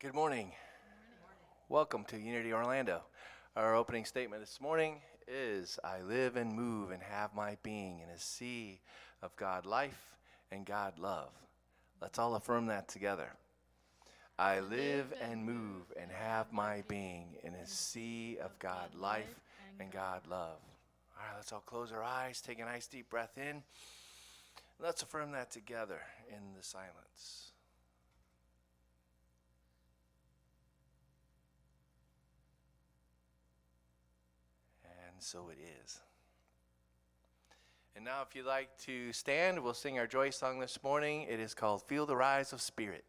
Good morning. Welcome to Unity Orlando. Our opening statement this morning is, I live and move and have my being in a sea of God life and God love. Let's all affirm that together. I live and move and have my being in a sea of God life and God love. All right, let's all close our eyes, take a nice deep breath in. Let's affirm that together in the silence. And so it is. And now if you'd like to stand, we'll sing our joy song this morning. It is called Feel the Rise of Spirit.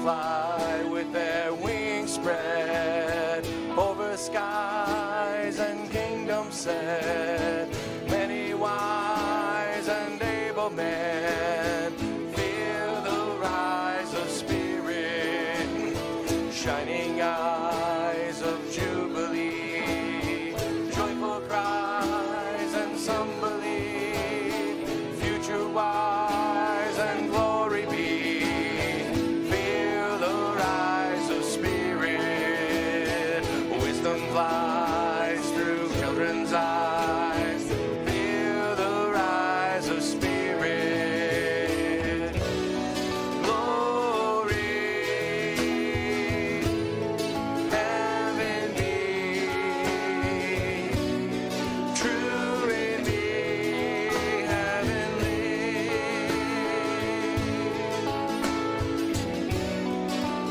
Fly with their wings spread over skies and kingdoms set. Many wise and able men feel the rise of spirit, shining eyes of jubilee, joyful cries and some believe, future wise and glory be. Flies through children's eyes, feel the rise of spirit. Glory, heaven be, true in me, heavenly.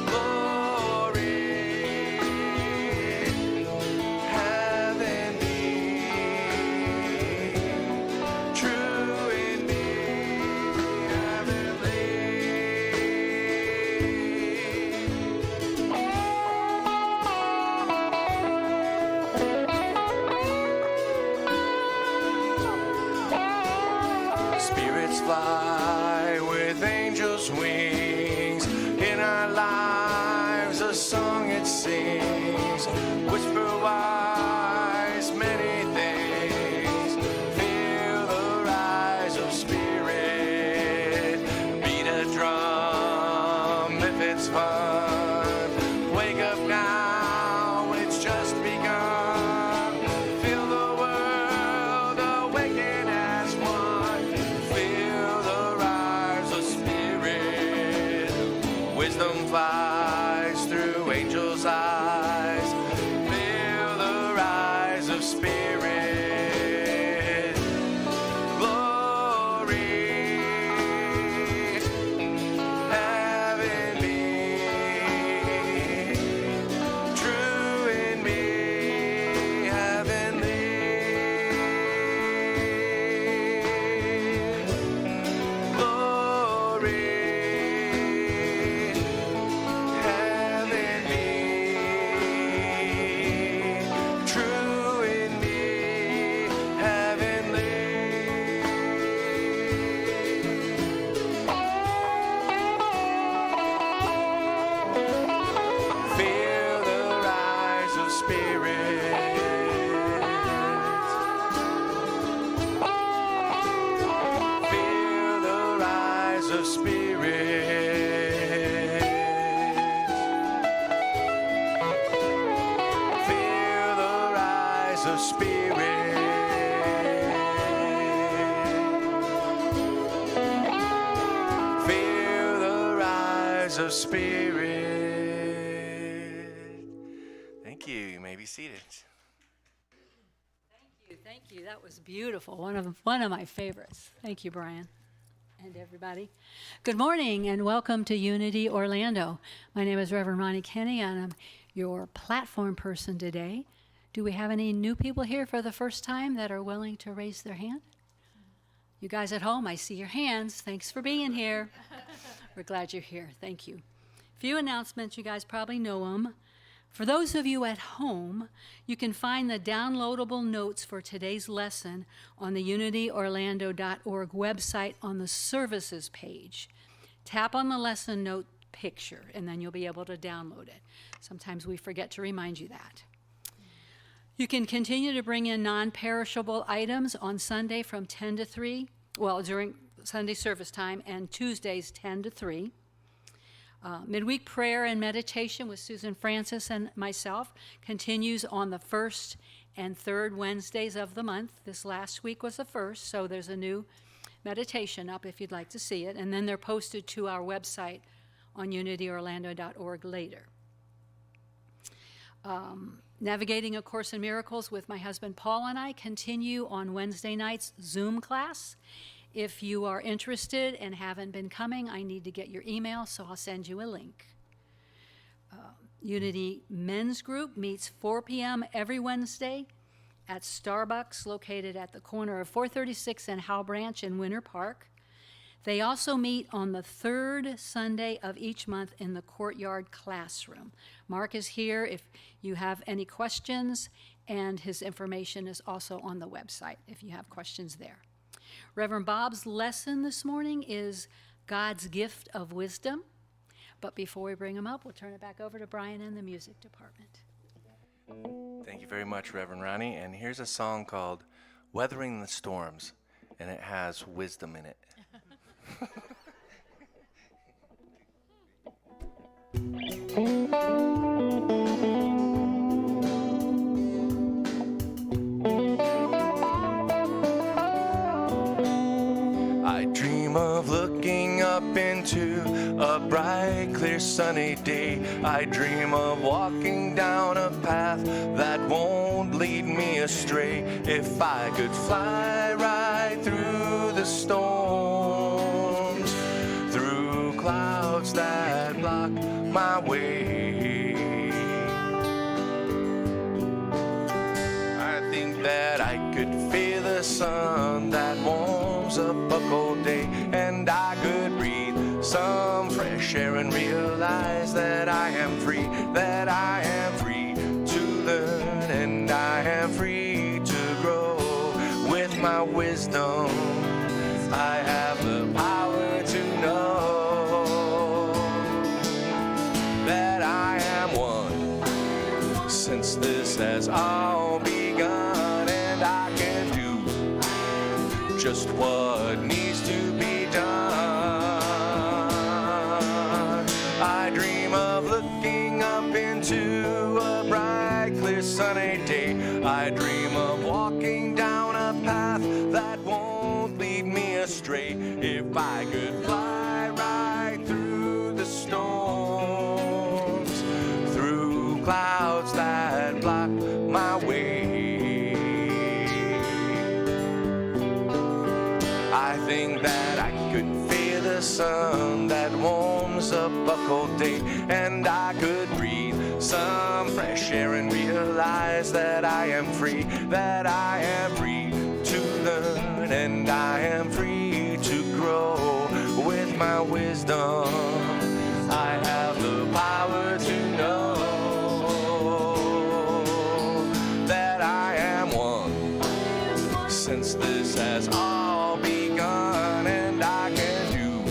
Glory. Fly with angels' wings, in our lives a song it sings, whisper wise many things, feel the rise of spirit, beat a drum if it's fun, wake up now, it's just begun, feel the world awaken as one. Wisdom flies through angels' eyes, feel the rise of spirit. Glory, heaven be, true in me, heavenly. Glory. Of spirit, feel the rise of spirit, feel the rise of spirit. Thank you. You may be seated. Thank you. That was beautiful. One of my favorites. Thank you, Brian. And everybody. Good morning and welcome to Unity Orlando. My name is Reverend Ronnie Kenny and I'm your platform person today. Do we have any new people here for the first time that are willing to raise their hand? You guys at home, I see your hands. Thanks for being here. We're glad you're here. Thank you. Few announcements, you guys probably know them. For those of you at home, you can find the downloadable notes for today's lesson on the unityorlando.org website on the services page. Tap on the lesson note picture, and then you'll be able to download it. Sometimes we forget to remind you that. You can continue to bring in non-perishable items on Sunday from 10 to 3, during Sunday service time, and Tuesdays 10 to 3. Midweek prayer and meditation with Susan Francis and myself continues on the first and third Wednesdays of the month. This last week was the first, so there's a new meditation up if you'd like to see it, and then they're posted to our website on unityorlando.org later. Navigating A Course in Miracles with my husband Paul and I continue on Wednesday night's Zoom class. If you are interested and haven't been coming, I need to get your email, so I'll send you a link. Unity Men's Group meets 4 p.m. every Wednesday at Starbucks, located at the corner of 436 and Howell Branch in Winter Park. They also meet on the third Sunday of each month in the Courtyard Classroom. Mark is here if you have any questions, and his information is also on the website if you have questions there. Reverend Bob's lesson this morning is God's Gift of Wisdom. But before we bring him up, we'll turn it back over to Brian and the music department. Thank you very much, Reverend Ronnie. And here's a song called Weathering the Storms, and it has wisdom in it. I dream of looking up into a bright, clear, sunny day. I dream of walking down a path that won't lead me astray. If I could fly right through the storms, through clouds that block my way, I think that I could feel the sun that warms up a cold day, and I could breathe some fresh air and realize that I am free, that I am free to learn, and I am free to grow. With my wisdom, I have the power to know that I am one, since this has all begun, and I can do just what needs to be done. I dream of looking up into a bright, clear, sunny day. I dream of walking down a path that won't lead me astray. If I could fly right through the storms, through clouds that block my way, I think that I could feel the sun that warms up a cold day, and I could breathe some fresh air and realize that I am free, that I am free to learn, and I am free to grow. With my wisdom, I have the power to know that I am one, since this has all begun, and I can do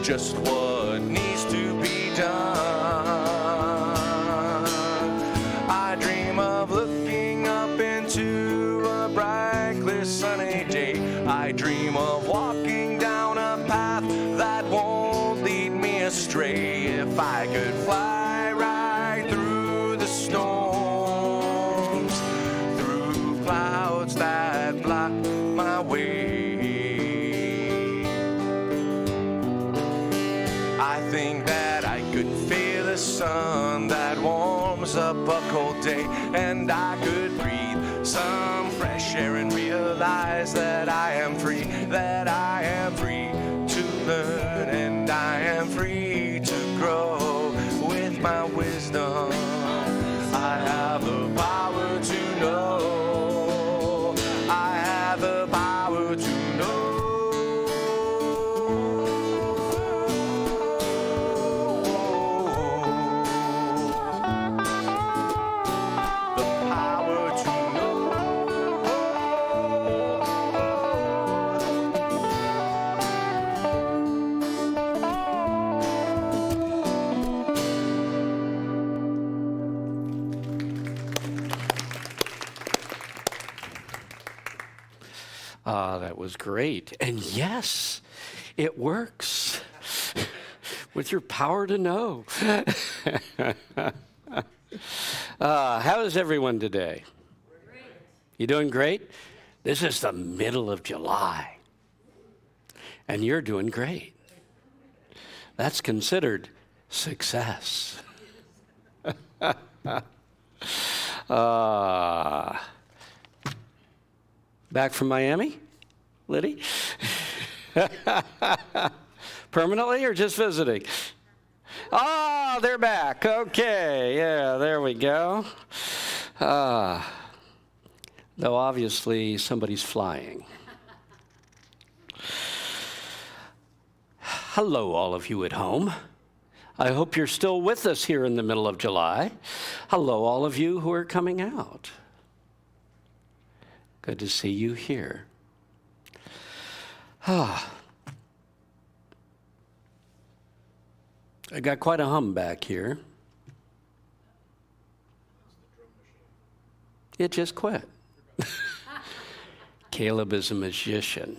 just what needs to be done. I dream of looking up into a bright, clear, sunny day. I dream of walking down a path that won't lead me astray. If I could fly right through the storms, through clouds that block my way, I think that I could feel the sun that warms up a cold day, and I could breathe some fresh air and realize that I am free, that I am free to learn, and I am free to grow. With my wisdom, I have the power to know, I have the power to know. That was great. And yes, it works with your power to know. How is everyone today? Great. You doing great? This is the middle of July, and you're doing great. That's considered success. Back from Miami, Liddy? Permanently or just visiting? Oh, they're back. Okay, yeah, there we go. Though obviously somebody's flying. Hello, all of you at home. I hope you're still with us here in the middle of July. Hello, all of you who are coming out. Good to see you here. I got quite a hum back here. It just quit. Caleb is a magician.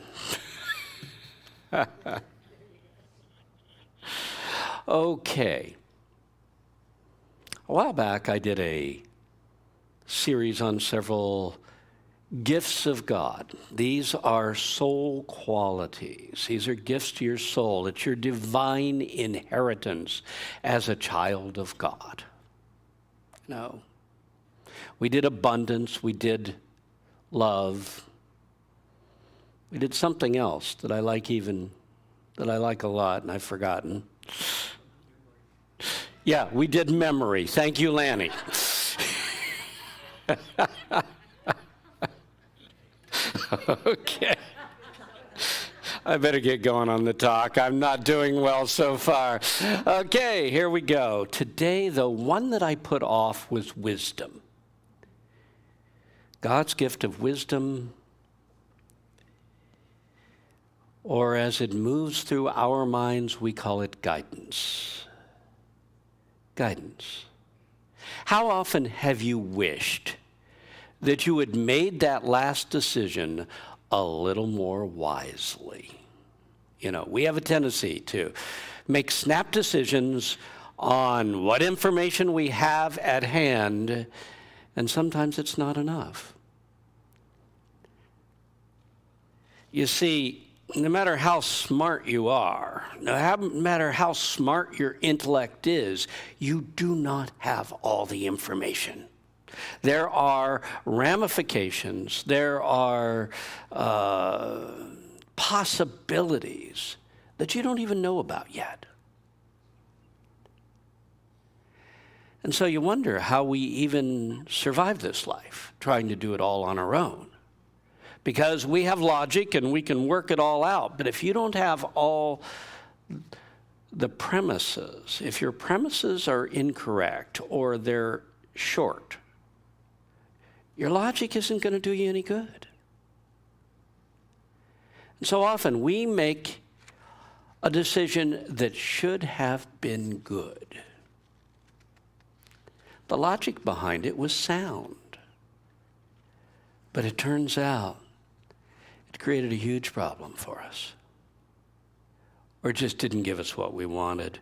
Okay. A while back, I did a series on several gifts of God. These are soul qualities. These are gifts to your soul. It's your divine inheritance as a child of God. No. We did abundance. We did love. We did something else that I like a lot, and I've forgotten. Yeah, we did memory. Thank you, Lanny. Okay. I better get going on the talk. I'm not doing well so far. Okay, here we go. Today, the one that I put off was wisdom. God's gift of wisdom, or as it moves through our minds, we call it guidance. Guidance. How often have you wished that you had made that last decision a little more wisely? You know, we have a tendency to make snap decisions on what information we have at hand, and sometimes it's not enough. You see, no matter how smart you are, no matter how smart your intellect is, you do not have all the information. There are ramifications, there are possibilities that you don't even know about yet. And so you wonder how we even survive this life, trying to do it all on our own. Because we have logic and we can work it all out. But if you don't have all the premises, if your premises are incorrect or they're short, your logic isn't going to do you any good. And so often we make a decision that should have been good. The logic behind it was sound. But it turns out it created a huge problem for us. Or just didn't give us what we wanted.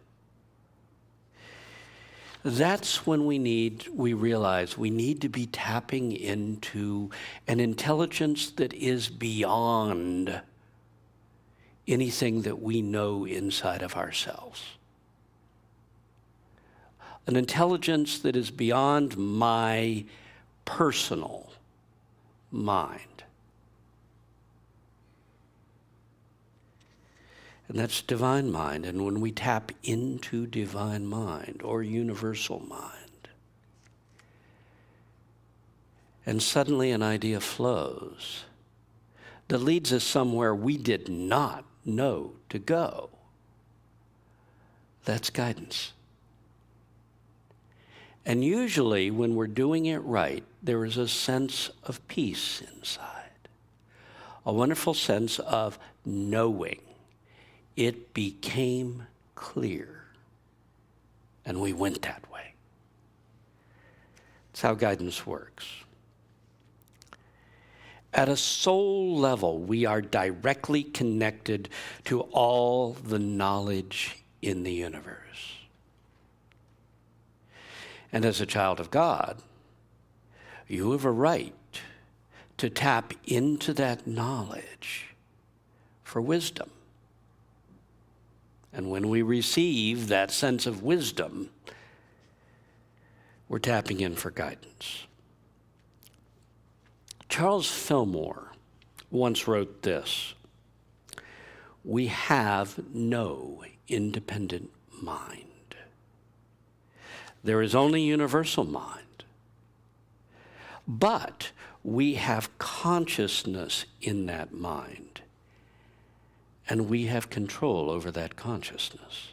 That's when we realize we need to be tapping into an intelligence that is beyond anything that we know inside of ourselves. An intelligence that is beyond my personal mind. And that's divine mind. And when we tap into divine mind or universal mind, and suddenly an idea flows that leads us somewhere we did not know to go, that's guidance. And usually when we're doing it right, there is a sense of peace inside, a wonderful sense of knowing. It became clear, and we went that way. That's how guidance works. At a soul level, we are directly connected to all the knowledge in the universe. And as a child of God, you have a right to tap into that knowledge for wisdom. And when we receive that sense of wisdom, we're tapping in for guidance. Charles Fillmore once wrote this: "We have no independent mind. There is only universal mind. But we have consciousness in that mind, and we have control over that consciousness."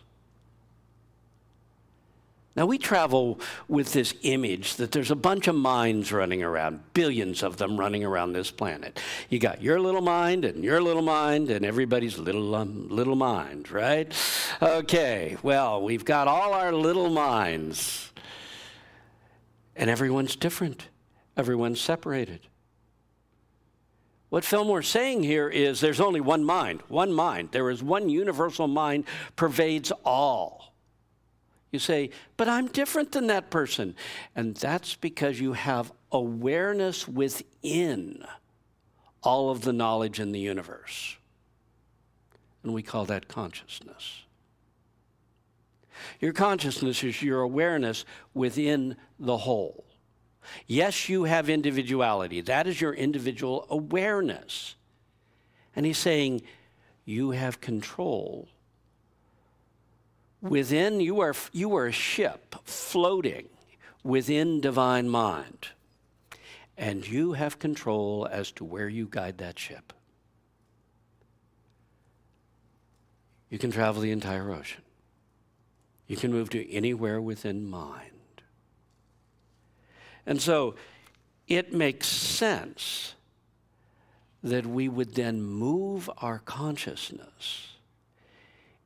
Now, we travel with this image that there's a bunch of minds running around, billions of them running around this planet. You got your little mind and your little mind and everybody's little mind, right? Okay, well, we've got all our little minds, and everyone's different. Everyone's separated. What Fillmore's saying here is there's only one mind, one mind. There is one universal mind, pervades all. You say, but I'm different than that person. And that's because you have awareness within all of the knowledge in the universe. And we call that consciousness. Your consciousness is your awareness within the whole. Yes, you have individuality. That is your individual awareness. And he's saying you have control. Within, you are a ship floating within divine mind. And you have control as to where you guide that ship. You can travel the entire ocean. You can move to anywhere within mind. And so it makes sense that we would then move our consciousness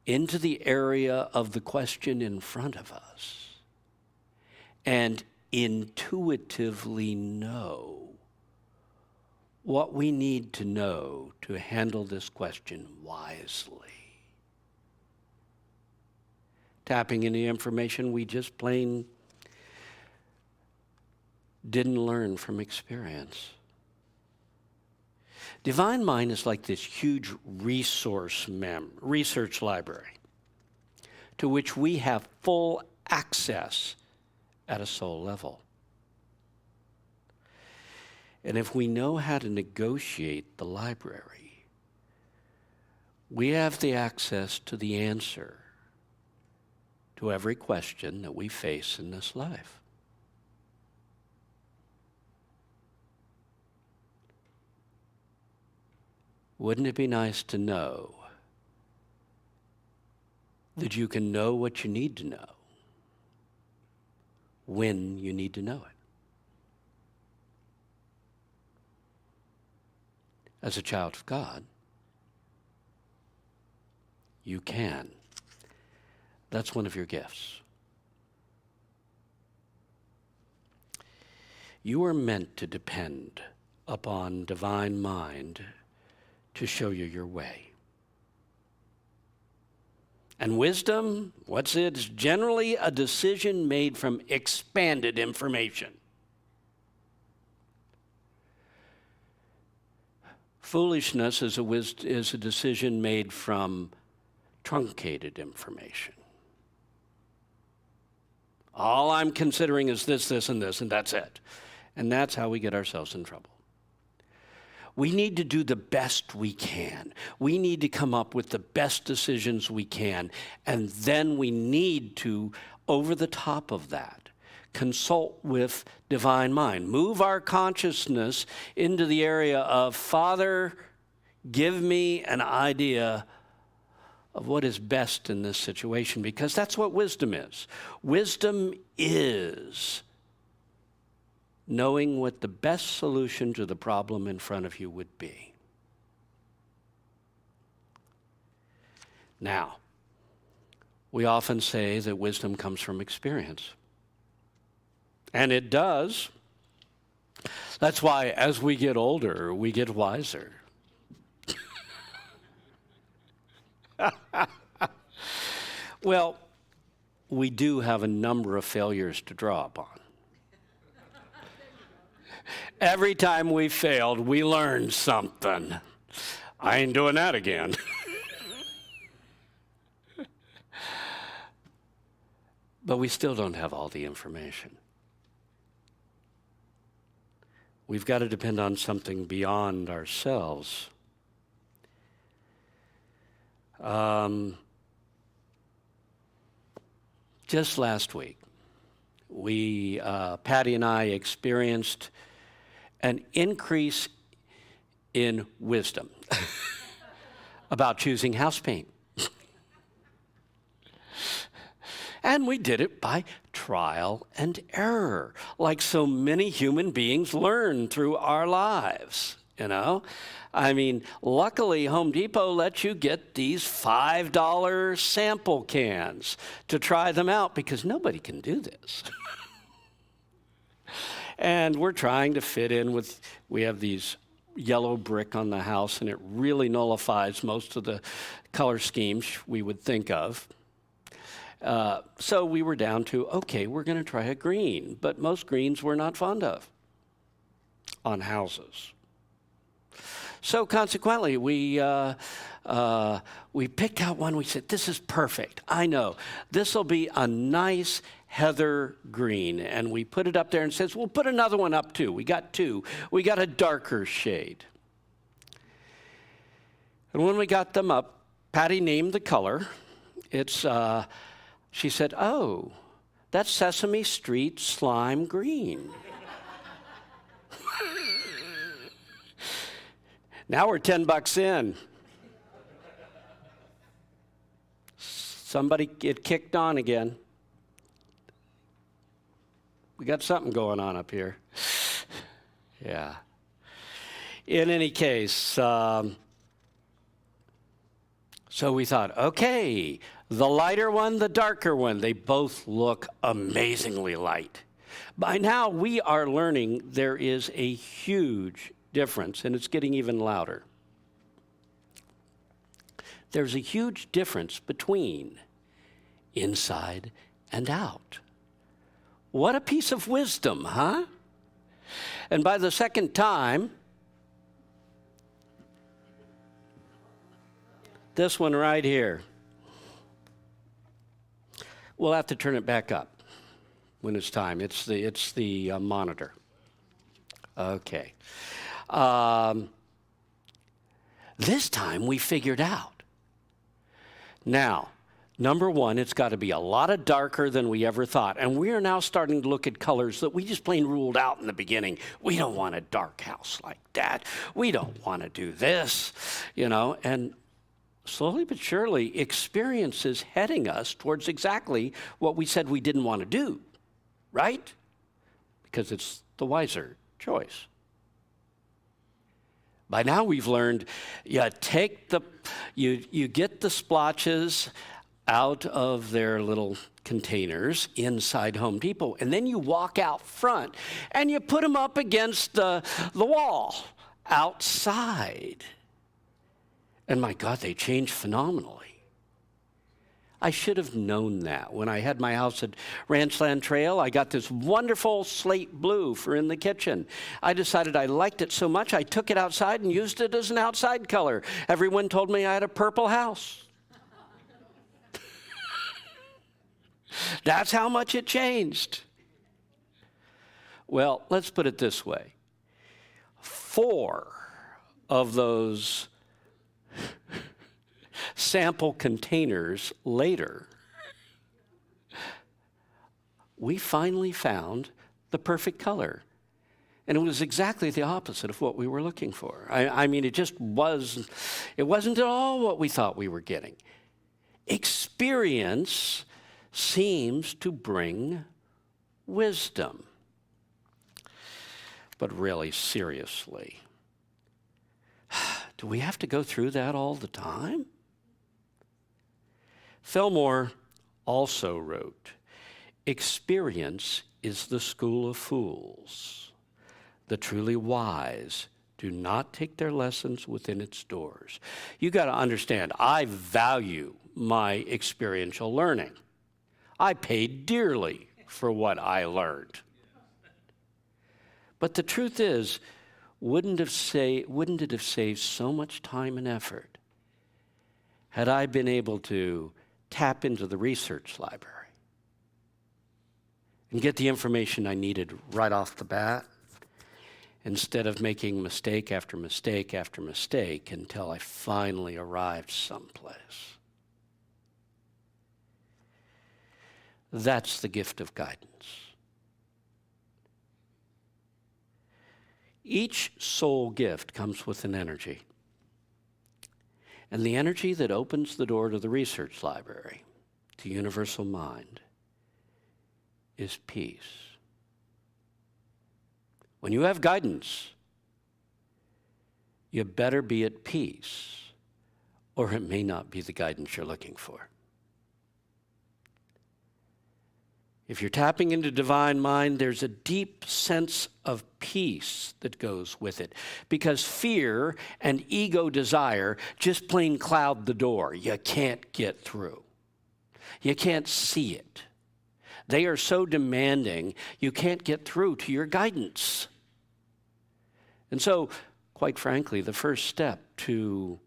into the area of the question in front of us and intuitively know what we need to know to handle this question wisely. Tapping into information we just plain didn't learn from experience. Divine Mind is like this huge research library to which we have full access at a soul level. And if we know how to negotiate the library, we have the access to the answer to every question that we face in this life. Wouldn't it be nice to know that you can know what you need to know when you need to know it? As a child of God, you can. That's one of your gifts. You are meant to depend upon divine mind to show you your way. And wisdom, what's it? It's generally a decision made from expanded information. Foolishness is a decision made from truncated information. All I'm considering is this, this, and this, and that's it. And that's how we get ourselves in trouble. We need to do the best we can. We need to come up with the best decisions we can. And then we need to, over the top of that, consult with divine mind. Move our consciousness into the area of, Father, give me an idea of what is best in this situation, because that's what wisdom is. Wisdom is knowing what the best solution to the problem in front of you would be. Now, we often say that wisdom comes from experience. And it does. That's why as we get older, we get wiser. Well, we do have a number of failures to draw upon. Every time we failed, we learned something. I ain't doing that again. But we still don't have all the information. We've got to depend on something beyond ourselves. Just last week, Patty and I experienced an increase in wisdom about choosing house paint. And we did it by trial and error, like so many human beings learn through our lives, you know? I mean, luckily, Home Depot lets you get these $5 sample cans to try them out because nobody can do this. And we're trying to fit in with, we have these yellow brick on the house, and it really nullifies most of the color schemes we would think of. So we were down to, okay, we're going to try a green, but most greens we're not fond of on houses. So consequently, we picked out one. We said, this is perfect. I know. This will be a nice heather green. And we put it up there and says, we'll put another one up too. We got two. We got a darker shade. And when we got them up, Patty named the color. She said, oh, that's Sesame Street Slime Green. Now we're $10 in. Somebody, it kicked on again. We got something going on up here. Yeah. In any case, so we thought, okay, the lighter one, the darker one, they both look amazingly light. By now, we are learning there is a huge difference, and it's getting even louder. There's a huge difference between inside and out. What a piece of wisdom, huh? And by the second time, this one right here, we'll have to turn it back up when it's time. It's the monitor. Okay. This time we figured out. Now, number one, it's got to be a lot of darker than we ever thought. And we are now starting to look at colors that we just plain ruled out in the beginning. We don't want a dark house like that. We don't want to do this, you know. And slowly but surely, experience is heading us towards exactly what we said we didn't want to do, right? Because it's the wiser choice. By now we've learned, you get the splotches out of their little containers inside Home Depot, and then you walk out front and you put them up against the wall outside. And my God, they change phenomenally. I should have known that. When I had my house at Ranchland Trail, I got this wonderful slate blue for in the kitchen. I decided I liked it so much, I took it outside and used it as an outside color. Everyone told me I had a purple house. That's how much it changed. Well, let's put it this way. 4 of those sample containers later, we finally found the perfect color. And it was exactly the opposite of what we were looking for. I mean, it wasn't at all what we thought we were getting. Experience seems to bring wisdom. But really, seriously, do we have to go through that all the time? Fillmore also wrote, experience is the school of fools. The truly wise do not take their lessons within its doors. You got to understand, I value my experiential learning. I paid dearly for what I learned. But the truth is, wouldn't it have saved so much time and effort had I been able to tap into the research library and get the information I needed right off the bat, instead of making mistake after mistake after mistake until I finally arrived someplace? That's the gift of guidance. Each soul gift comes with an energy. And the energy that opens the door to the research library, to universal mind, is peace. When you have guidance, you better be at peace, or it may not be the guidance you're looking for. If you're tapping into divine mind, there's a deep sense of peace that goes with it, because fear and ego desire just plain cloud the door. You can't get through. You can't see it. They are so demanding, you can't get through to your guidance. And so, quite frankly, the first step to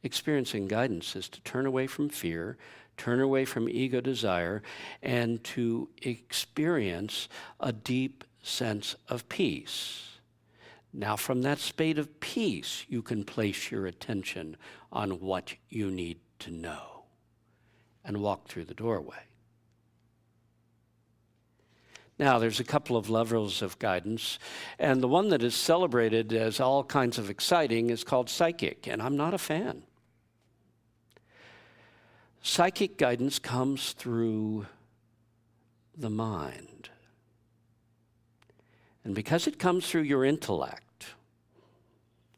experiencing guidance is to turn away from fear, turn away from ego desire, and to experience a deep sense of peace. Now, from that state of peace, you can place your attention on what you need to know and walk through the doorway. Now, there's a couple of levels of guidance, and the one that is celebrated as all kinds of exciting is called psychic, and I'm not a fan. Psychic guidance comes through the mind. And because it comes through your intellect,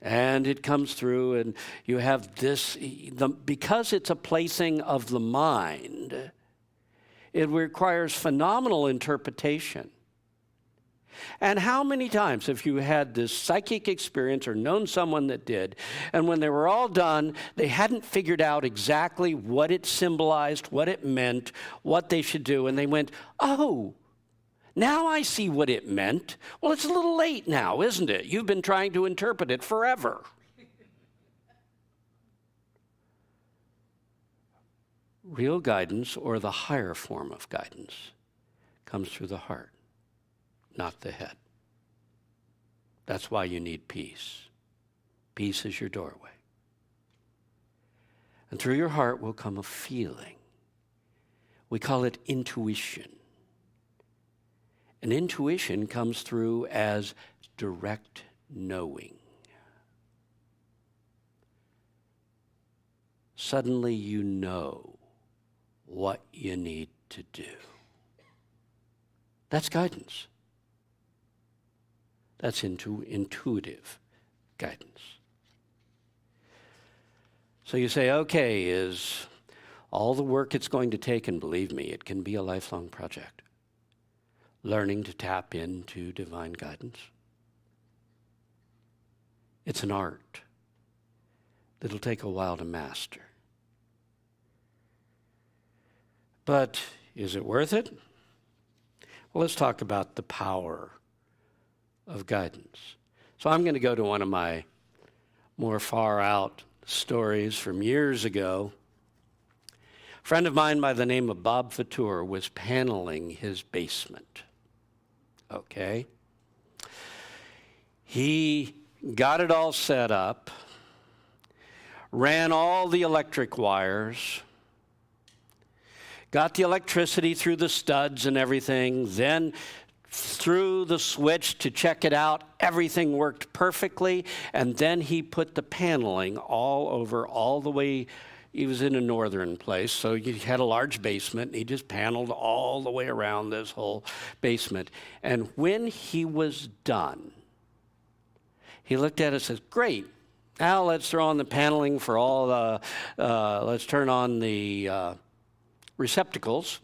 and it comes through, and you have this, because it's a placing of the mind, it requires phenomenal interpretation. And how many times have you had this psychic experience or known someone that did, and when they were all done, they hadn't figured out exactly what it symbolized, what it meant, what they should do, and they went, oh, now I see what it meant. Well, it's a little late now, isn't it? You've been trying to interpret it forever. Real guidance, or the higher form of guidance, comes through the heart, not the head. That's why you need peace. Peace is your doorway. And through your heart will come a feeling. We call it intuition. And intuition comes through as direct knowing. Suddenly you know what you need to do. That's guidance. That's intuitive guidance. So you say, okay, is all the work it's going to take, and believe me, it can be a lifelong project, learning to tap into divine guidance. It's an art that'll take a while to master. But is it worth it? Well, let's talk about the power of guidance. So I'm going to go to one of my more far out stories from years ago. A friend of mine by the name of Bob Fatur was paneling his basement. Okay? He got it all set up, ran all the electric wires, got the electricity through the studs and everything, then threw the switch to check it out. Everything worked perfectly, and then he put the paneling all over, all the way. He was in a northern place, so he had a large basement, and he just paneled all the way around this whole basement. And when he was done, he looked at it and says, great, now let's throw on the paneling for all the, let's turn on the receptacles.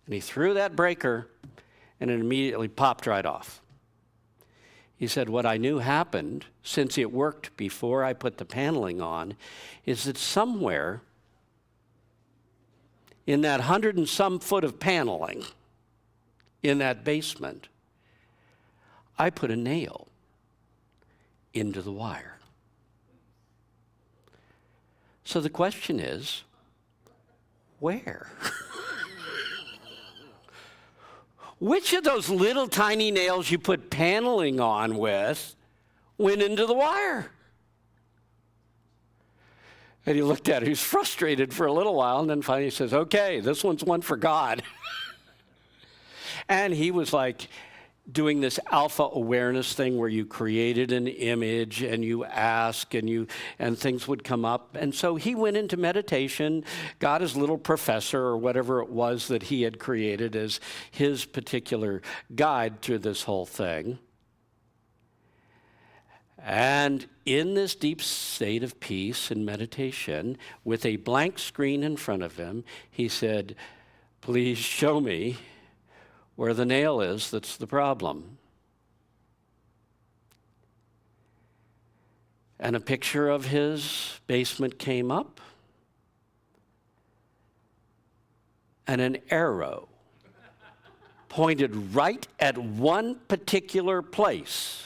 And he threw that breaker, and it immediately popped right off. He said, what I knew happened, since it worked before I put the paneling on, is that somewhere in that 100 and some foot of paneling in that basement, I put a nail into the wire. So the question is, where? Which of those little tiny nails you put paneling on with went into the wire? And he looked at it. He was frustrated for a little while, and then finally he says, okay, this one's one for God. And he was like doing this alpha awareness thing where you created an image and you ask and things would come up. And so he went into meditation, got his little professor or whatever it was that he had created as his particular guide through this whole thing. And in this deep state of peace and meditation, with a blank screen in front of him, he said, please show me where the nail is that's the problem. And a picture of his basement came up, and an arrow pointed right at one particular place.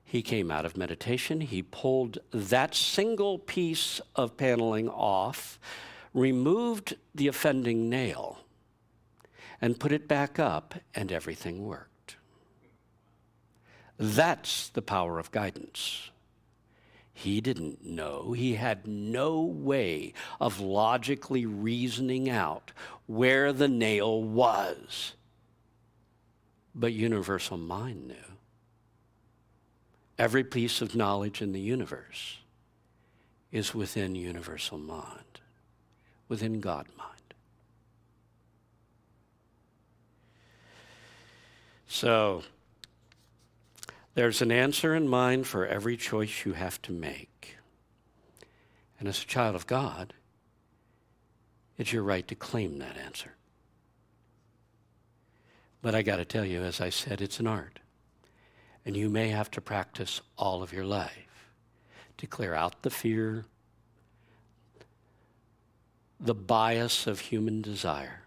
He came out of meditation. He pulled that single piece of paneling off, removed the offending nail, and put it back up, and everything worked. That's the power of guidance. He didn't know. He had no way of logically reasoning out where the nail was. But universal mind knew. Every piece of knowledge in the universe is within universal mind, within God mind. So, there's an answer in mind for every choice you have to make. And as a child of God, it's your right to claim that answer. But I got to tell you, as I said, it's an art. And you may have to practice all of your life to clear out the fear, the bias of human desire,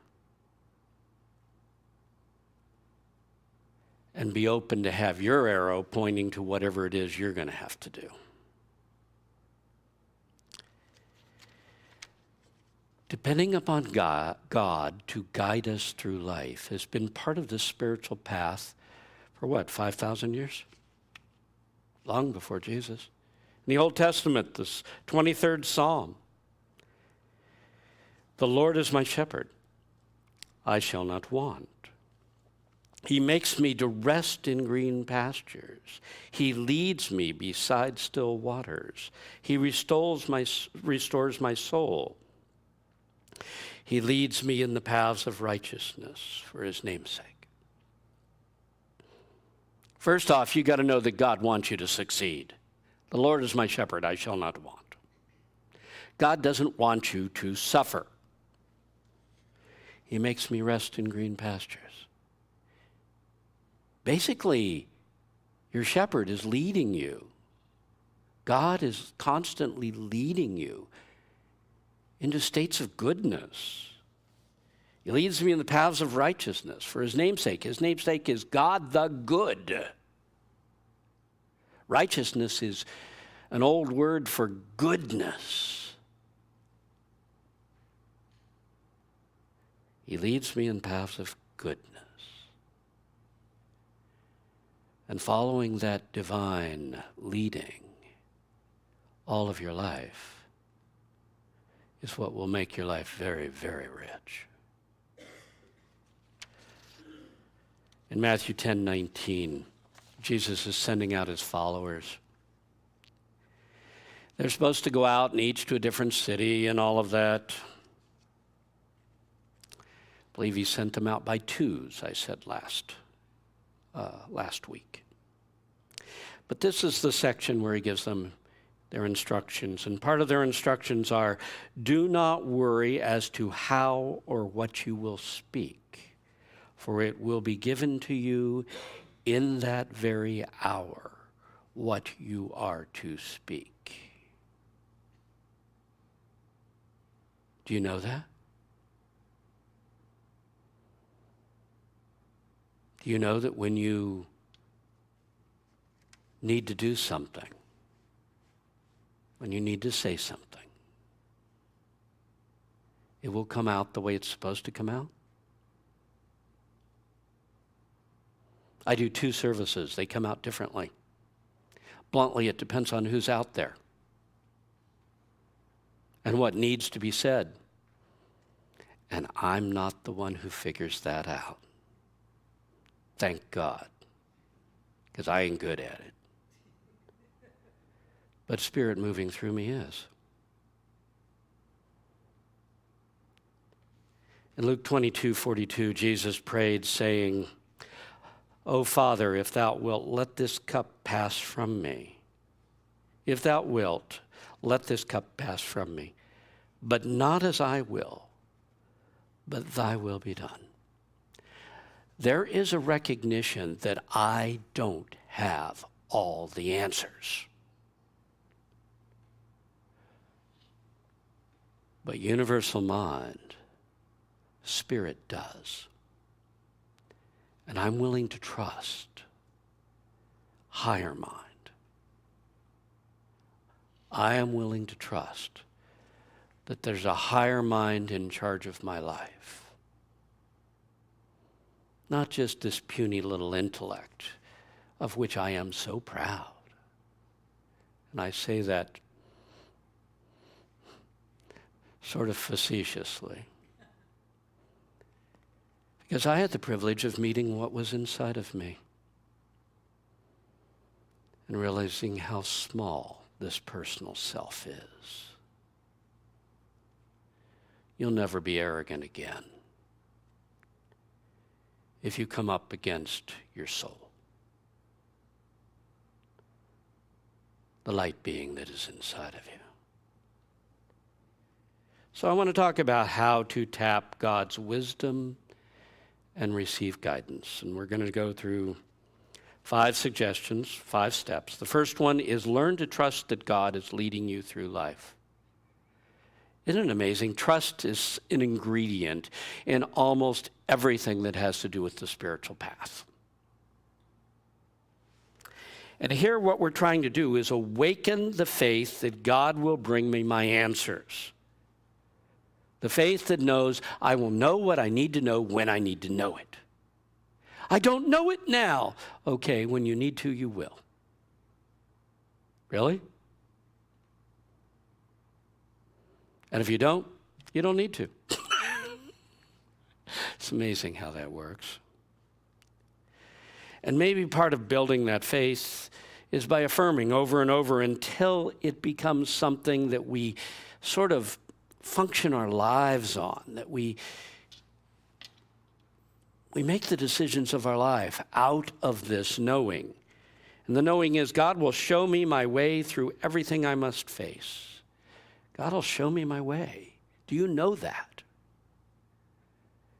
and be open to have your arrow pointing to whatever it is you're going to have to do. Depending upon God to guide us through life has been part of the spiritual path for what, 5,000 years? Long before Jesus. In the Old Testament, this 23rd Psalm, the Lord is my shepherd, I shall not want. He makes me to rest in green pastures. He leads me beside still waters. He restores my soul. He leads me in the paths of righteousness for his name's sake. First off, you got to know that God wants you to succeed. The Lord is my shepherd, I shall not want. God doesn't want you to suffer. He makes me rest in green pastures. Basically, your shepherd is leading you. God is constantly leading you into states of goodness. He leads me in the paths of righteousness for his namesake. His namesake is God the good. Righteousness is an old word for goodness. He leads me in paths of goodness. And following that divine leading all of your life is what will make your life very, very rich. In Matthew 10:19, Jesus is sending out his followers. They're supposed to go out and each to a different city and all of that. I believe he sent them out by twos, I said last week. But this is the section where he gives them their instructions. And part of their instructions are, do not worry as to how or what you will speak, for it will be given to you in that very hour what you are to speak. Do you know that? Do you know that when you need to do something, when you need to say something, it will come out the way it's supposed to come out? I do 2 services. They come out differently. Bluntly, it depends on who's out there and what needs to be said. And I'm not the one who figures that out. Thank God, because I ain't good at it. But Spirit moving through me is. In Luke 22:42, Jesus prayed, saying, O Father, if thou wilt, let this cup pass from me. If thou wilt, let this cup pass from me. But not as I will, but thy will be done. There is a recognition that I don't have all the answers. But universal mind, Spirit does. And I'm willing to trust higher mind. I am willing to trust that there's a higher mind in charge of my life. Not just this puny little intellect of which I am so proud. And I say that sort of facetiously, because I had the privilege of meeting what was inside of me and realizing how small this personal self is. You'll never be arrogant again if you come up against your soul, the light being that is inside of you. So I want to talk about how to tap God's wisdom and receive guidance. And we're going to go through 5 suggestions, 5 steps. The first one is learn to trust that God is leading you through life. Isn't it amazing? Trust is an ingredient in almost everything that has to do with the spiritual path. And here what we're trying to do is awaken the faith that God will bring me my answers. The faith that knows I will know what I need to know when I need to know it. I don't know it now. Okay, when you need to, you will. Really? And if you don't need to. It's amazing how that works. And maybe part of building that faith is by affirming over and over until it becomes something that we sort of function our lives on, that we make the decisions of our life out of this knowing. And the knowing is God will show me my way through everything I must face. God will show me my way. Do you know that?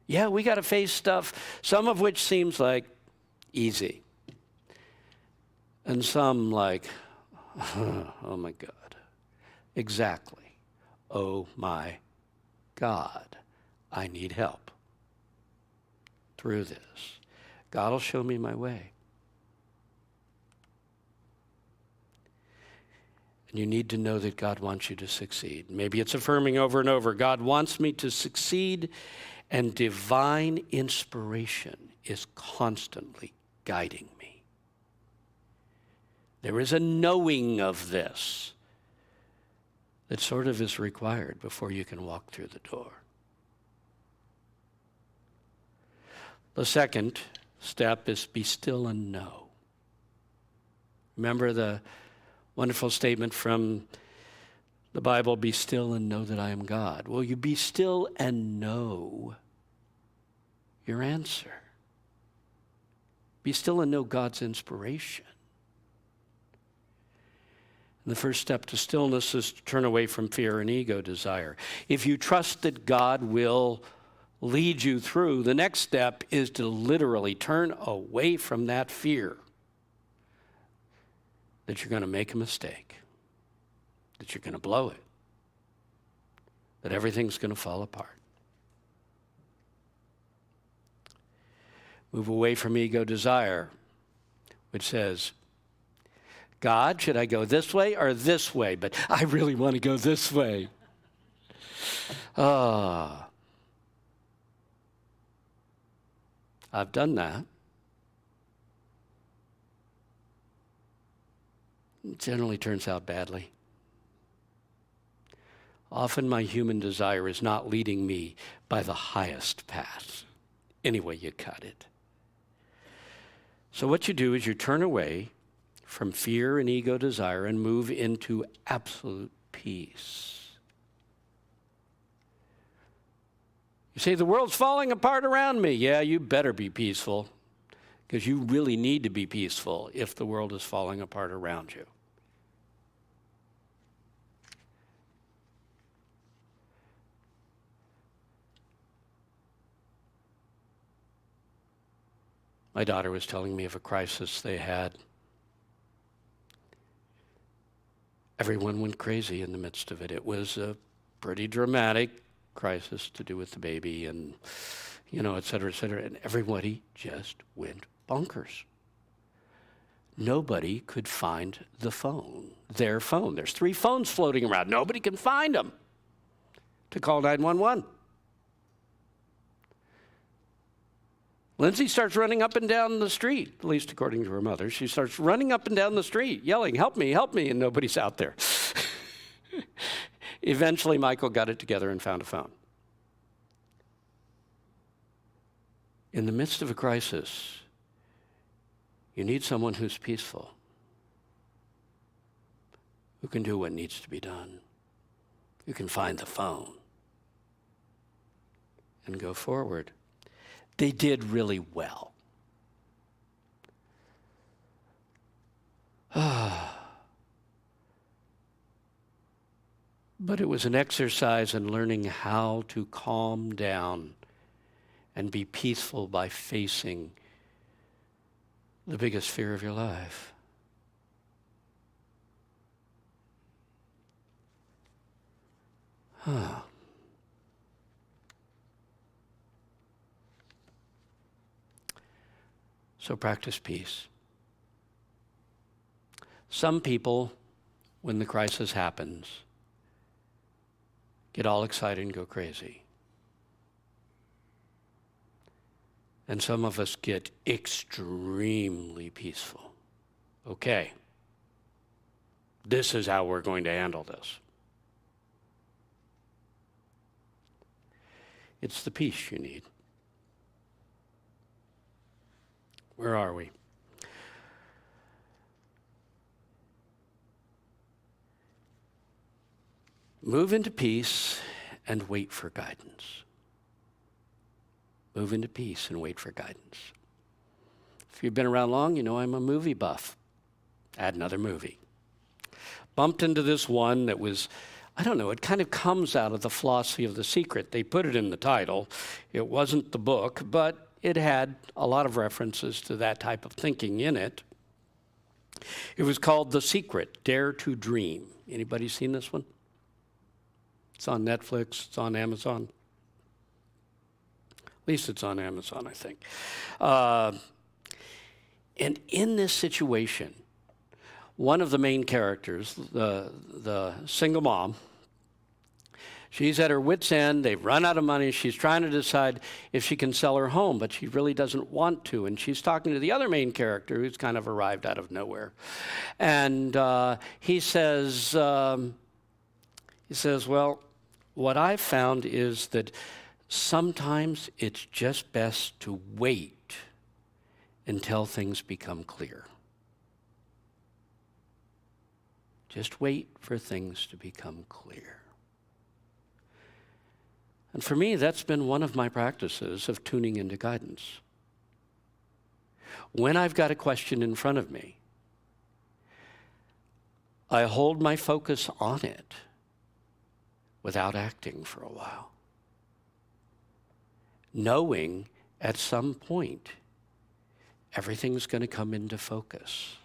Yeah, we got to face stuff, some of which seems like easy. And some like, oh my God. Exactly. Oh my God, I need help through this. God will show me my way. And you need to know that God wants you to succeed. Maybe it's affirming over and over, God wants me to succeed, and divine inspiration is constantly guiding me. There is a knowing of this that sort of is required before you can walk through the door. The second step is be still and know. Remember the wonderful statement from the Bible, be still and know that I am God. Will you be still and know your answer? Be still and know God's inspiration. And the first step to stillness is to turn away from fear and ego desire. If you trust that God will lead you through. The next step is to literally turn away from that fear that you're going to make a mistake, that you're going to blow it, that everything's going to fall apart. Move away from ego desire, which says, God, should I go this way or this way? But I really want to go this way. I've done that. It generally turns out badly. Often my human desire is not leading me by the highest path, any way you cut it. So what you do is you turn away from fear and ego desire and move into absolute peace. You say, the world's falling apart around me. Yeah, you better be peaceful, because you really need to be peaceful if the world is falling apart around you. My daughter was telling me of a crisis they had. Everyone went crazy in the midst of it. It was a pretty dramatic crisis to do with the baby and, et cetera, and everybody just went bonkers. Nobody could find the phone, their phone. There's 3 phones floating around. Nobody can find them to call 911. Lindsay starts running up and down the street, at least according to her mother. She starts running up and down the street, yelling, help me, and nobody's out there. Eventually, Michael got it together and found a phone. In the midst of a crisis, you need someone who's peaceful, who can do what needs to be done, who can find the phone and go forward. They did really well. But it was an exercise in learning how to calm down and be peaceful by facing the biggest fear of your life. So practice peace. Some people, when the crisis happens, get all excited and go crazy. And some of us get extremely peaceful. Okay, this is how we're going to handle this. It's the peace you need. Where are we? Move into peace and wait for guidance. Move into peace and wait for guidance. If you've been around long, you know I'm a movie buff. Add another movie. Bumped into this one that was, it kind of comes out of the philosophy of The Secret. They put it in the title. It wasn't the book, but it had a lot of references to that type of thinking in it. It was called The Secret, Dare to Dream. Anybody seen this one? It's on Netflix, it's on Amazon. At least it's on Amazon, I think. And in this situation, one of the main characters, the single mom, she's at her wit's end. They've run out of money. She's trying to decide if she can sell her home, but she really doesn't want to. And she's talking to the other main character who's kind of arrived out of nowhere. And he says, well, what I've found is that sometimes it's just best to wait until things become clear. Just wait for things to become clear. And for me, that's been one of my practices of tuning into guidance. When I've got a question in front of me, I hold my focus on it without acting for a while. knowing at some point everything's going to come into focus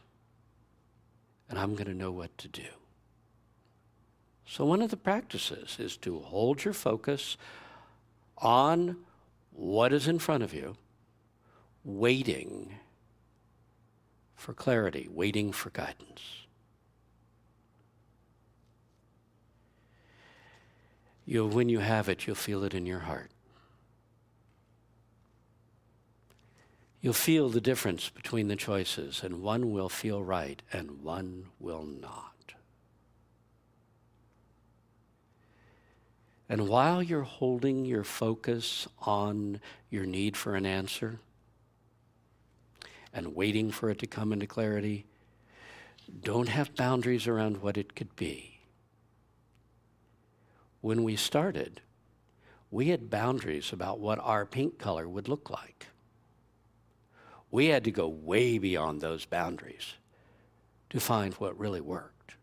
and I'm going to know what to do. So one of the practices is to hold your focus on what is in front of you, waiting for clarity, waiting for guidance. When you have it, you'll feel it in your heart. You'll feel the difference between the choices, and one will feel right and one will not. And while you're holding your focus on your need for an answer and waiting for it to come into clarity, don't have boundaries around what it could be. When we started, we had boundaries about what our pink color would look like. We had to go way beyond those boundaries to find what really worked.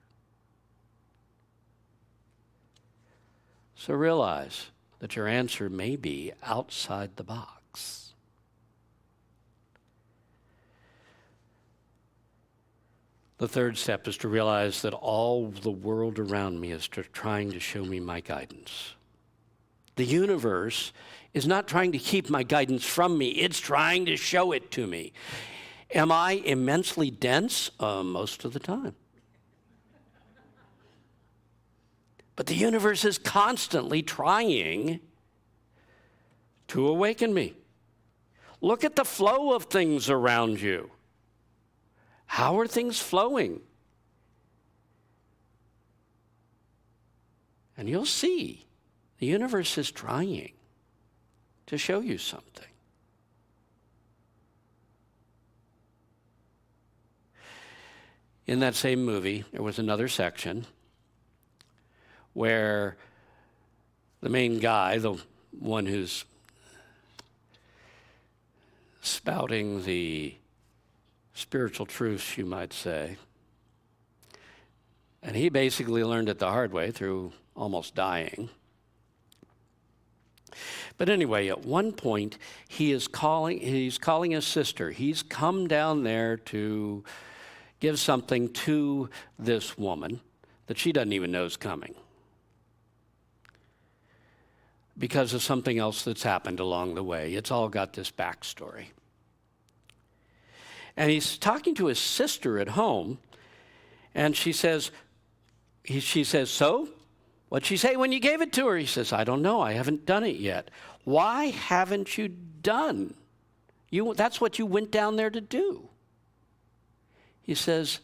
So realize that your answer may be outside the box. The third step is to realize that all the world around me is trying to show me my guidance. The universe is not trying to keep my guidance from me. It's trying to show it to me. Am I immensely dense? Most of the time. But the universe is constantly trying to awaken me. Look at the flow of things around you. How are things flowing? And you'll see the universe is trying to show you something. In that same movie, there was another section where the main guy, the one who's spouting the spiritual truths, you might say, and he basically learned it the hard way through almost dying. But anyway, at one point, he's calling his sister. He's come down there to give something to this woman that she doesn't even know is coming because of something else that's happened along the way. It's all got this backstory. And he's talking to his sister at home, and she says, so? What'd she say when you gave it to her? He says, I don't know. I haven't done it yet. Why haven't you done? That's what you went down there to do. He says,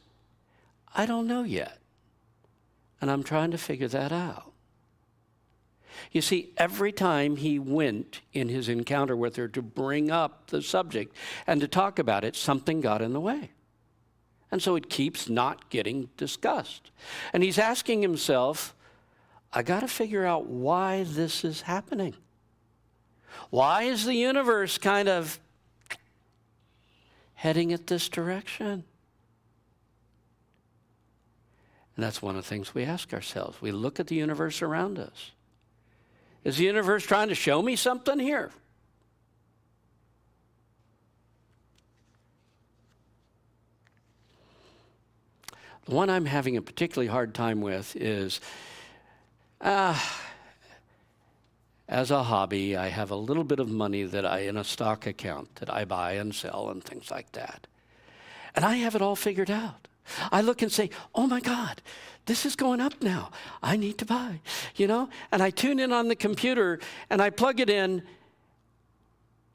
I don't know yet. And I'm trying to figure that out. You see, every time he went in his encounter with her to bring up the subject and to talk about it, something got in the way. And so it keeps not getting discussed. And he's asking himself, I got to figure out why this is happening. Why is the universe kind of heading at this direction? And that's one of the things we ask ourselves. We look at the universe around us. Is the universe trying to show me something here? The one I'm having a particularly hard time with is, as a hobby, I have a little bit of money that in a stock account that I buy and sell and things like that. And I have it all figured out. I look and say, oh my God, this is going up now. I need to buy, And I tune in on the computer and I plug it in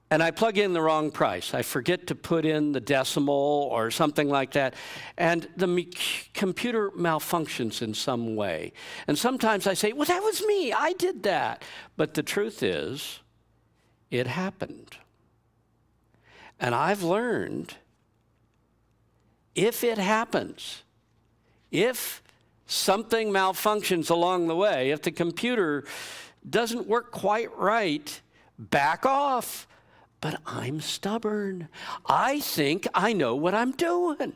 and I plug in the wrong price. I forget to put in the decimal or something like that. And the computer malfunctions in some way. And sometimes I say, well, that was me. I did that. But the truth is, it happened. And I've learned, if it happens, if something malfunctions along the way, if the computer doesn't work quite right, back off. But I'm stubborn. I think I know what I'm doing.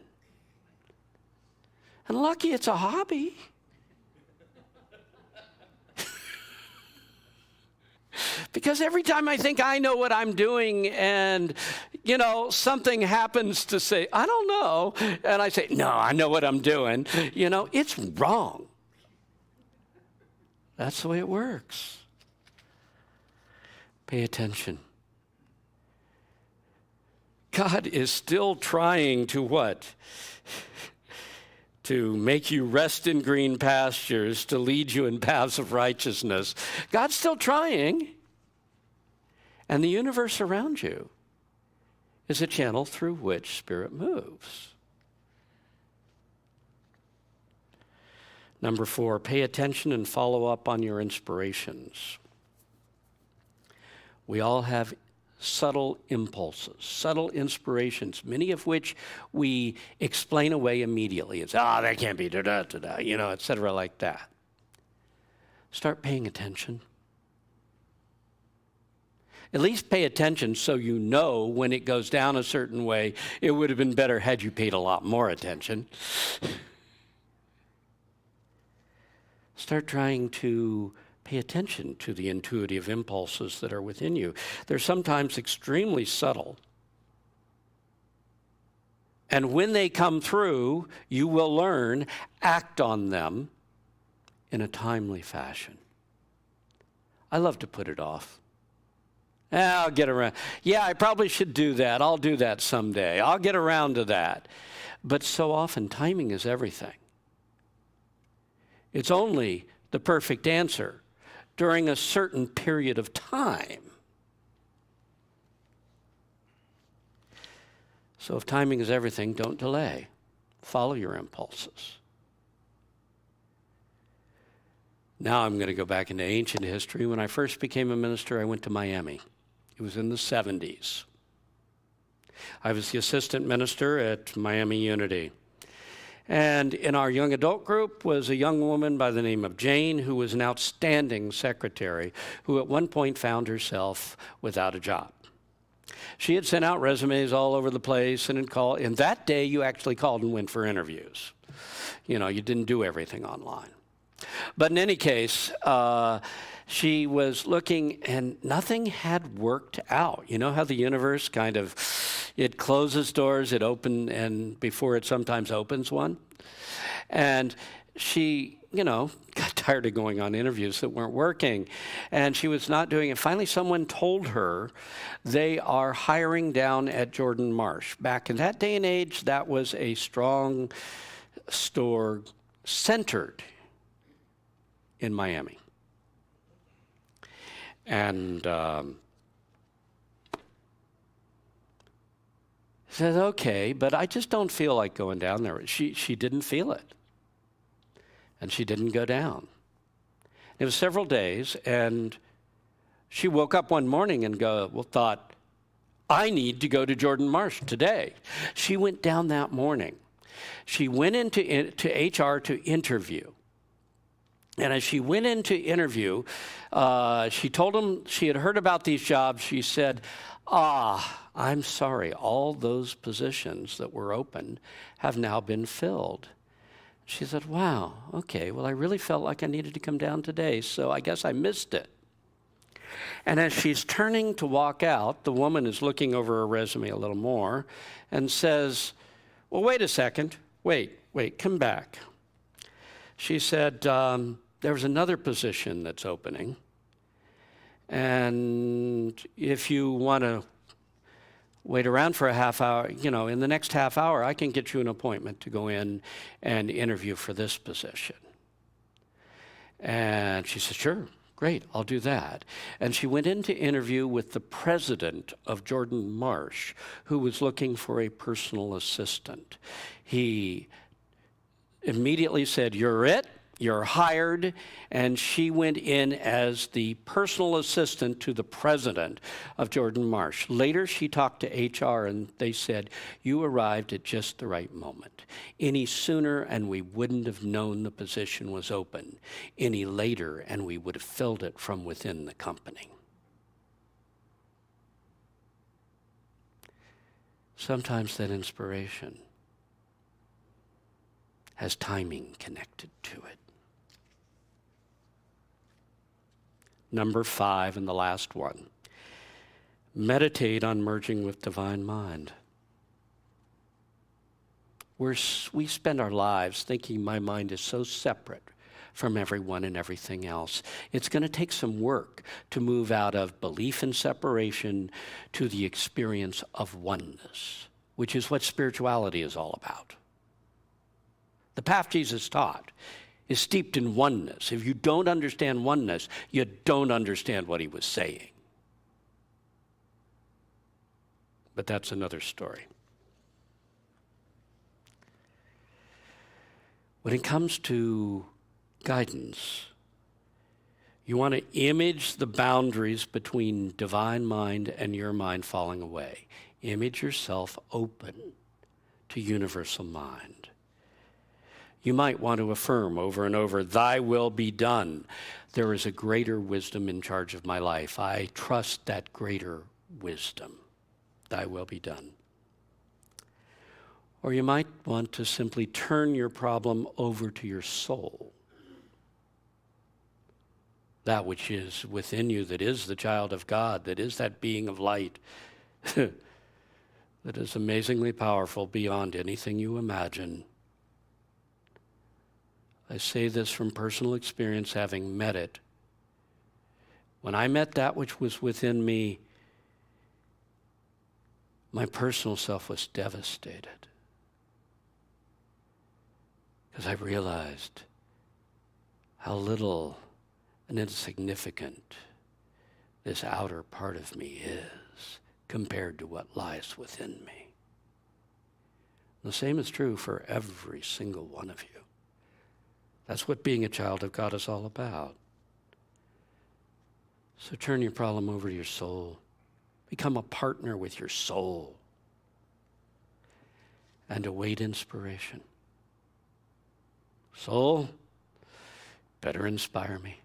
And lucky it's a hobby. Because every time I think I know what I'm doing and, something happens to say, I don't know, and I say, no, I know what I'm doing, it's wrong. That's the way it works. Pay attention. God is still trying to what? To make you rest in green pastures, to lead you in paths of righteousness. God's still trying. And the universe around you is a channel through which Spirit moves. Number 4, pay attention and follow up on your inspirations. We all have subtle impulses, subtle inspirations, many of which we explain away immediately. It's, that can't be, et cetera, like that. Start paying attention. At least pay attention so you know when it goes down a certain way, it would have been better had you paid a lot more attention. Start trying to pay attention to the intuitive impulses that are within you. They're sometimes extremely subtle. And when they come through, you will learn, act on them in a timely fashion. I love to put it off. I'll get around. Yeah, I probably should do that. I'll do that someday. I'll get around to that. But so often, timing is everything. It's only the perfect answer during a certain period of time. So if timing is everything, don't delay. Follow your impulses. Now I'm going to go back into ancient history. When I first became a minister, I went to Miami. It was in the 70s. I was the assistant minister at Miami Unity. And in our young adult group was a young woman by the name of Jane, who was an outstanding secretary, who at one point found herself without a job. She had sent out resumes all over the place and had called. And that day, you actually called and went for interviews. You didn't do everything online. But in any case, she was looking and nothing had worked out. You know how the universe it closes doors, it opens, and before it sometimes opens one? And she, got tired of going on interviews that weren't working, and she was not doing it. Finally, someone told her they are hiring down at Jordan Marsh. Back in that day and age, that was a strong store centered in Miami. And said, okay, but I just don't feel like going down there. She didn't feel it. And she didn't go down. It was several days, and she woke up one morning and thought, I need to go to Jordan Marsh today. She went down that morning. She went into HR to interview. And as she went into interview, she told them she had heard about these jobs. She said, I'm sorry, all those positions that were open have now been filled. She said, wow, okay, well, I really felt like I needed to come down today, so I guess I missed it. And as she's turning to walk out, the woman is looking over her resume a little more and says, well, wait a second, wait, come back. She said, there's another position that's opening, and if you want to wait around for a half hour, in the next half hour, I can get you an appointment to go in and interview for this position. And she said, sure, great, I'll do that. And she went in to interview with the president of Jordan Marsh, who was looking for a personal assistant. He immediately said, you're it. You're hired, and she went in as the personal assistant to the president of Jordan Marsh. Later, she talked to HR, and they said, you arrived at just the right moment. Any sooner, and we wouldn't have known the position was open. Any later, and we would have filled it from within the company. Sometimes that inspiration has timing connected to it. Number 5 and the last one. Meditate on merging with divine mind. We spend our lives thinking my mind is so separate from everyone and everything else. It's going to take some work to move out of belief in separation to the experience of oneness, which is what spirituality is all about. The path Jesus taught is steeped in oneness. If you don't understand oneness, you don't understand what he was saying. But that's another story. When it comes to guidance, you want to image the boundaries between divine mind and your mind falling away. Image yourself open to universal mind. You might want to affirm over and over, thy will be done. There is a greater wisdom in charge of my life. I trust that greater wisdom. Thy will be done. Or you might want to simply turn your problem over to your soul. That which is within you, that is the child of God, that is that being of light, that is amazingly powerful beyond anything you imagine. I say this from personal experience, having met it. When I met that which was within me, my personal self was devastated. Because I realized how little and insignificant this outer part of me is compared to what lies within me. The same is true for every single one of you. That's what being a child of God is all about. So turn your problem over to your soul. Become a partner with your soul. And await inspiration. Soul, better inspire me.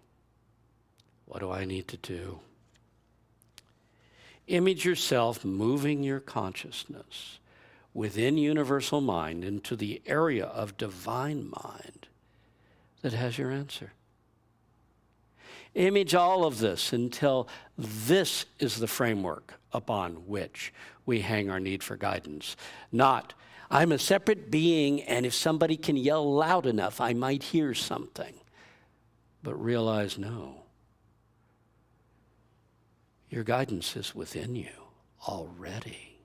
What do I need to do? Image yourself moving your consciousness within universal mind into the area of divine mind that has your answer. Image all of this until this is the framework upon which we hang our need for guidance. Not, I'm a separate being, and if somebody can yell loud enough, I might hear something. But realize, no. Your guidance is within you already.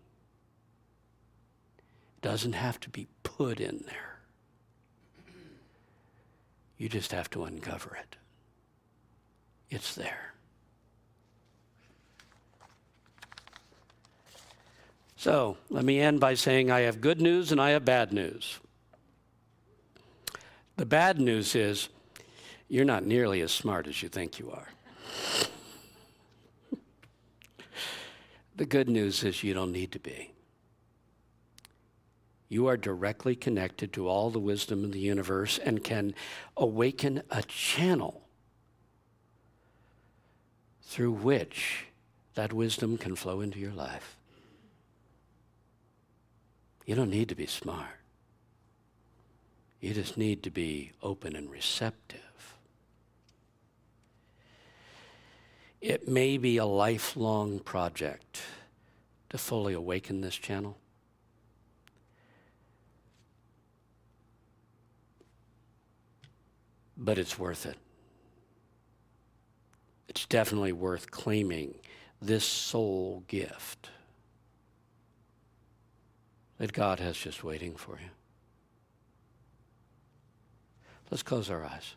It doesn't have to be put in there. You just have to uncover it. It's there. So let me end by saying I have good news and I have bad news. The bad news is you're not nearly as smart as you think you are. The good news is you don't need to be. You are directly connected to all the wisdom in the universe and can awaken a channel through which that wisdom can flow into your life. You don't need to be smart. You just need to be open and receptive. It may be a lifelong project to fully awaken this channel. But it's worth it. It's definitely worth claiming this soul gift that God has just waiting for you. Let's close our eyes.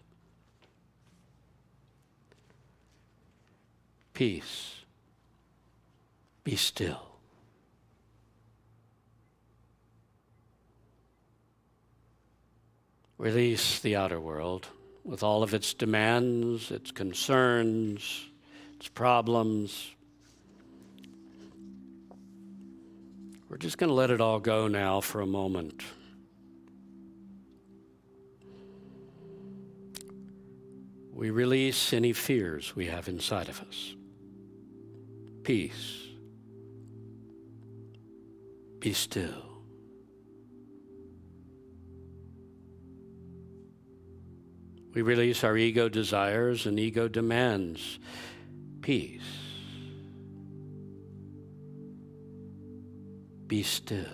Peace. Be still. Release the outer world with all of its demands, its concerns, its problems. We're just going to let it all go now for a moment. We release any fears we have inside of us. Peace. Be still. We release our ego desires and ego demands. Peace. Be still.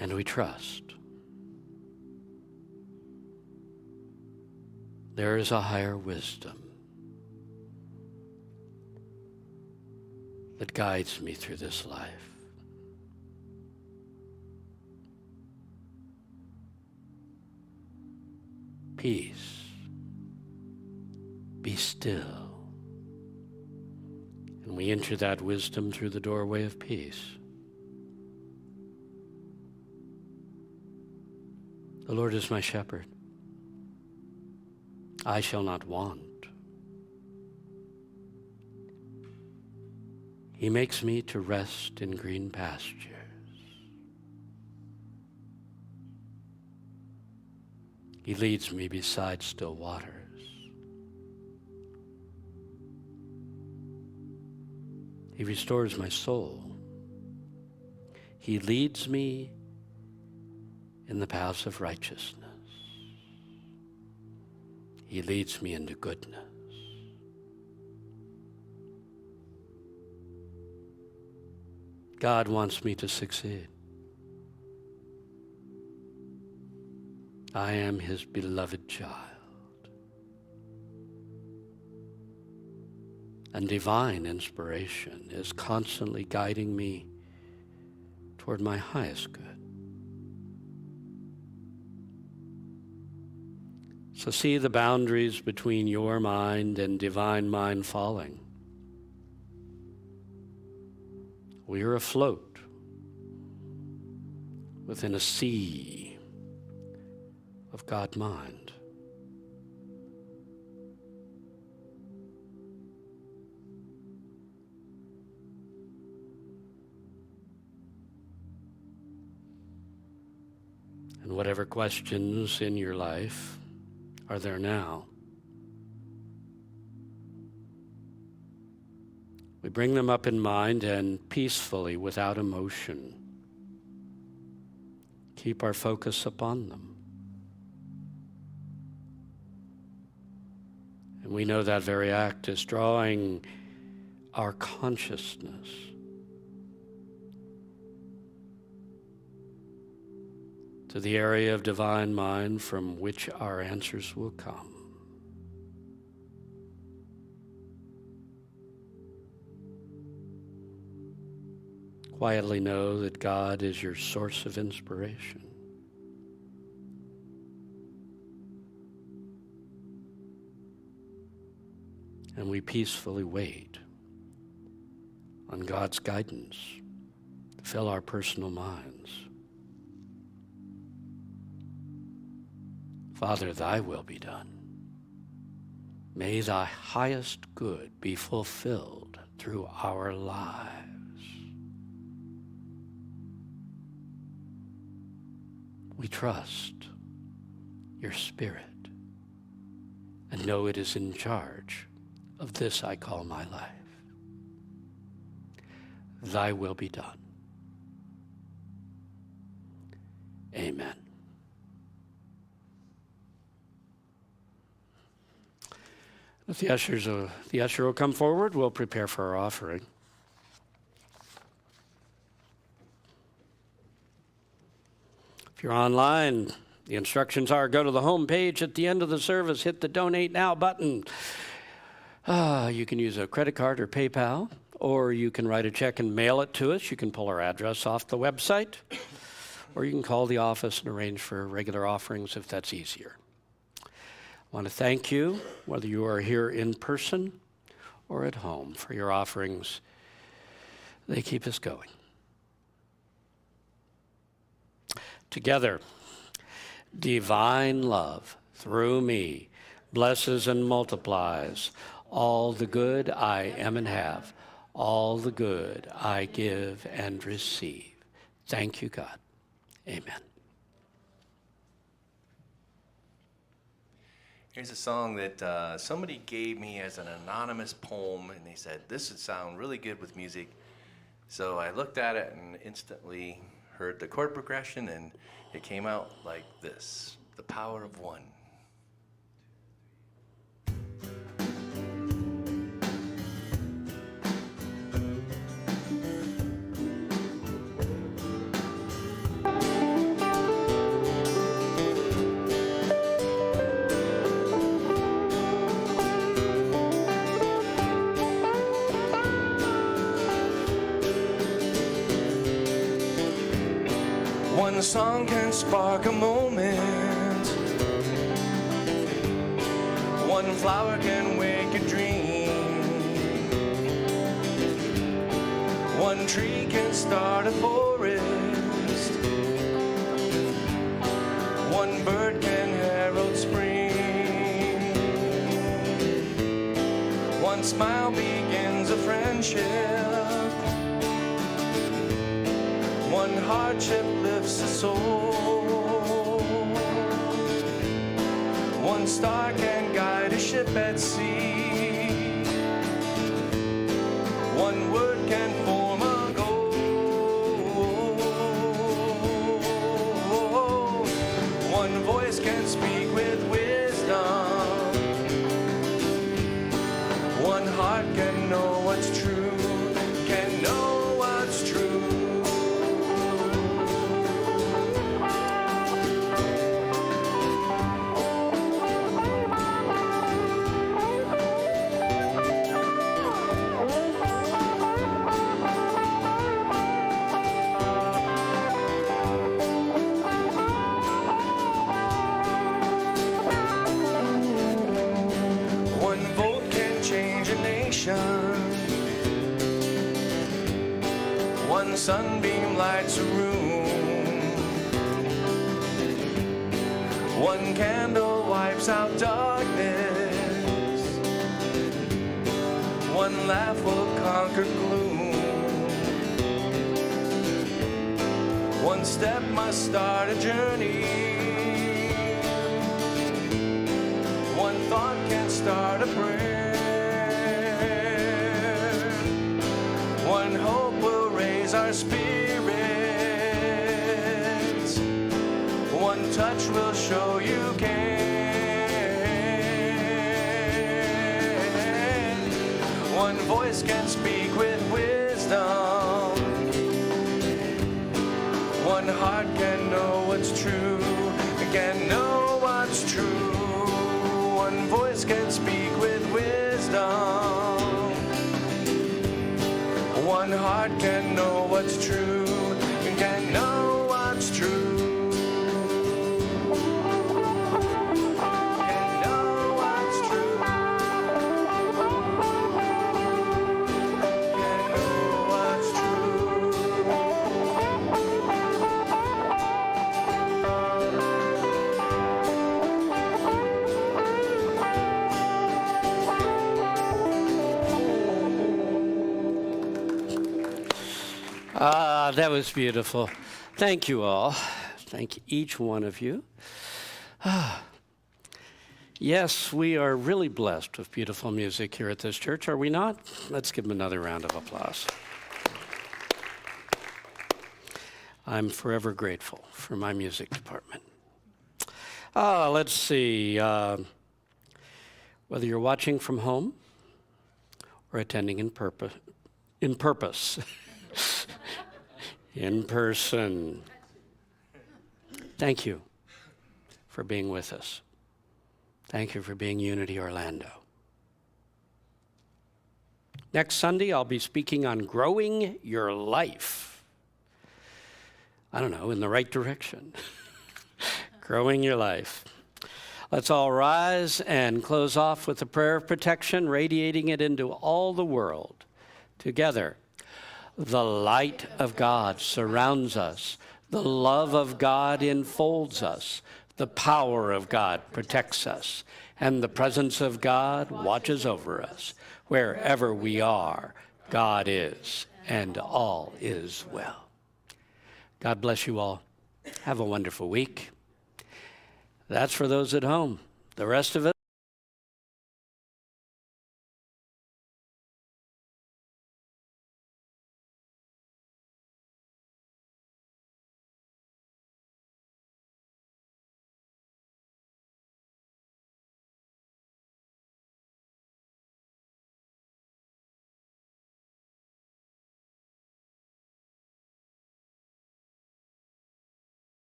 And we trust. There is a higher wisdom that guides me through this life. Peace. Be still. And we enter that wisdom through the doorway of peace. The Lord is my shepherd. I shall not want. He makes me to rest in green pastures. He leads me beside still waters. He restores my soul. He leads me in the paths of righteousness. He leads me into goodness. God wants me to succeed. I am His beloved child. And divine inspiration is constantly guiding me toward my highest good. So see the boundaries between your mind and divine mind falling. We are afloat within a sea of God mind. And whatever questions in your life are there now, we bring them up in mind and peacefully, without emotion, keep our focus upon them. And we know that very act is drawing our consciousness to the area of divine mind from which our answers will come. Quietly know that God is your source of inspiration. And we peacefully wait on God's guidance to fill our personal minds. Father, thy will be done. May thy highest good be fulfilled through our lives. We trust your Spirit and know it is in charge of this I call my life. Thy will be done. Amen. If the usher will come forward, we'll prepare for our offering. If you're online, the instructions are go to the home page at the end of the service, hit the Donate Now button. You can use a credit card or PayPal, or you can write a check and mail it to us. You can pull our address off the website, or you can call the office and arrange for regular offerings if that's easier. I want to thank you, whether you are here in person or at home, for your offerings. They keep us going. Together, divine love through me blesses and multiplies all the good I am and have, all the good I give and receive. Thank you, God. Amen. Here's a song that somebody gave me as an anonymous poem, and they said, this would sound really good with music. So I looked at it and instantly heard the chord progression, and it came out like this: The Power of One. One song can spark a moment. One flower can wake a dream. One tree can start a forest. One bird can herald spring. One smile begins a friendship. One hardship lifts a soul. One star can guide a ship at sea. One word can form a goal. One voice can speak with wisdom. One heart can know what's true, can know what's true. One sunbeam lights a room. One candle wipes out darkness. One laugh will conquer gloom. One step must start a journey. One thought can start a prayer. One hope will raise our spirits. One touch will show you care. One voice can speak with wisdom. One heart can know what's true, can know what's true. One voice can speak with wisdom. One heart can know what's true, can know what's true. Can know what's true. Can know what's That was beautiful. Thank you all. Thank each one of you. Yes, we are really blessed with beautiful music here at this church, are we not? Let's give them another round of applause. I'm forever grateful for my music department. Let's see. Whether you're watching from home or attending in person, in person, thank you for being with us. Thank you for being Unity Orlando. Next Sunday, I'll be speaking on growing your life. I don't know, in the right direction. Growing your life. Let's all rise and close off with a prayer of protection, radiating it into all the world. Together, the light of God surrounds us. The love of God enfolds us. The power of God protects us. And the presence of God watches over us. Wherever we are, God is, and all is well. God bless you all. Have a wonderful week. That's for those at home. The rest of it,